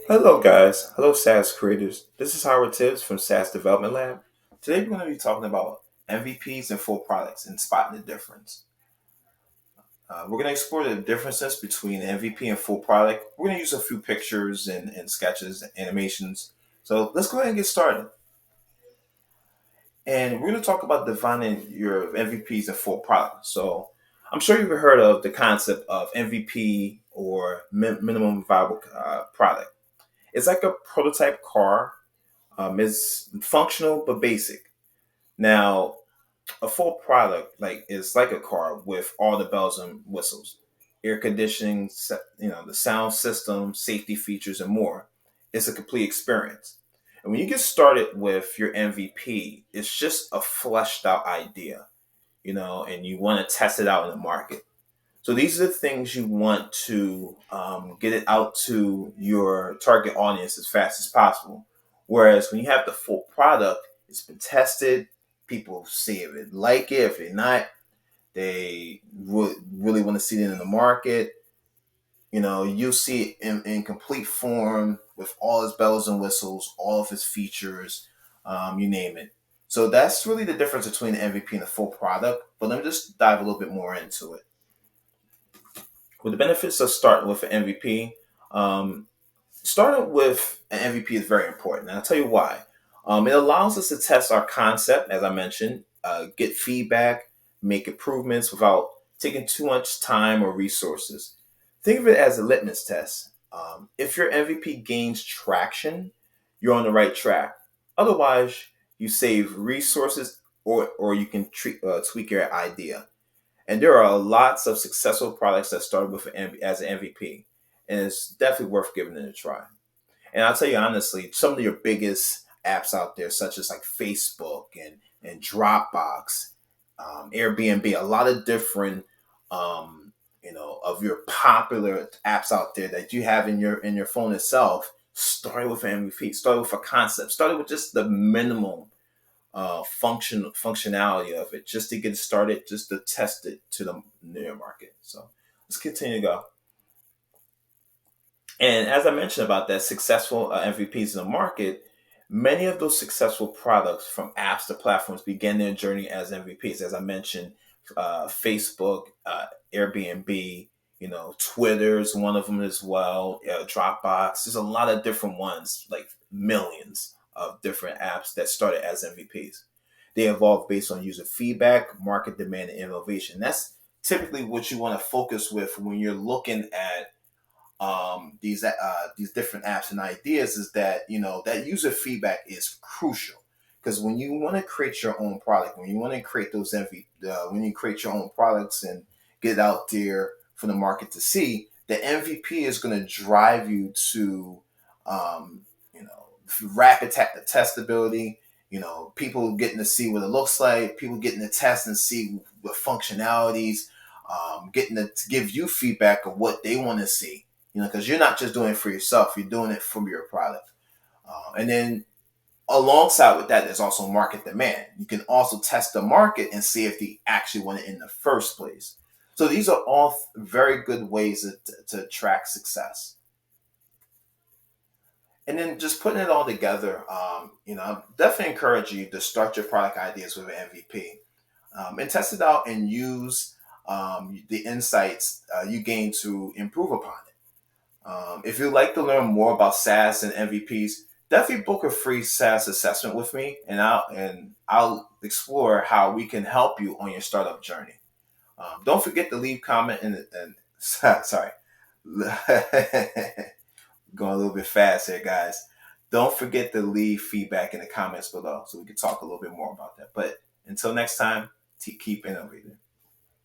Hello, guys. Hello, SaaS creators. This is Howard Tibbs from SaaS Development Lab. Today, we're going to be talking about MVPs and full products and spotting the difference. We're going to explore the differences between MVP and full product. We're going to use a few pictures and sketches, animations. So let's go ahead and get started. And we're going to talk about defining your MVPs and full products. So I'm sure you've heard of the concept of MVP or minimum viable product. It's like a prototype car. It's functional but basic. Now, a full product is like a car with all the bells and whistles, air conditioning, the sound system, safety features, and more. It's a complete experience. And when you get started with your MVP, it's just a fleshed out idea, and you want to test it out in the market. So these are the things you want to get it out to your target audience as fast as possible. Whereas when you have the full product, it's been tested. People see if they like it. If they're not, they really want to see it in the market. You'll see it in complete form with all its bells and whistles, all of its features, you name it. So that's really the difference between the MVP and the full product. But let me just dive a little bit more into it. With the benefits of starting with an MVP, starting with an MVP is very important. And I'll tell you why. It allows us to test our concept, as I mentioned, get feedback, make improvements without taking too much time or resources. Think of it as a litmus test. If your MVP gains traction, you're on the right track. Otherwise, you save resources or you can tweak your idea. And there are lots of successful products that started with as an MVP, and it's definitely worth giving it a try. And I'll tell you honestly, some of your biggest apps out there, such as like Facebook and Dropbox, Airbnb, a lot of different of your popular apps out there that you have in your phone itself, started with an MVP, started with a concept, started with just the minimum functionality of it, just to get started, just to test it to the near market. So let's continue to go. And as I mentioned about that successful MVPs in the market, many of those successful products from apps to platforms began their journey as MVPs. As I mentioned, Facebook, Airbnb, Twitter's one of them as well. Dropbox. There's a lot of different ones, like millions of different apps that started as MVPs. They evolved based on user feedback, market demand, and innovation. That's typically what you want to focus with when you're looking at these different apps and ideas. Is that that user feedback is crucial, because when you want to create your own product, when you want to create when you create your own products and get it out there for the market to see, the MVP is going to drive you to um, you know rapid testability. People getting to see what it looks like, people getting to test and see the functionalities, getting to give you feedback of what they want to see, because you're not just doing it for yourself, you're doing it for your product. And then alongside with that, there's also market demand. You can also test the market and see if they actually want it in the first place. So these are all very good ways to track success. And then just putting it all together, I definitely encourage you to start your product ideas with an MVP, and test it out and use the insights you gain to improve upon it. If you'd like to learn more about SaaS and MVPs, definitely book a free SaaS assessment with me, and I'll explore how we can help you on your startup journey. Don't forget to leave comment and sorry, going a little bit fast here, guys. Don't forget to leave feedback in the comments below so we can talk a little bit more about that. But until next time, keep innovating.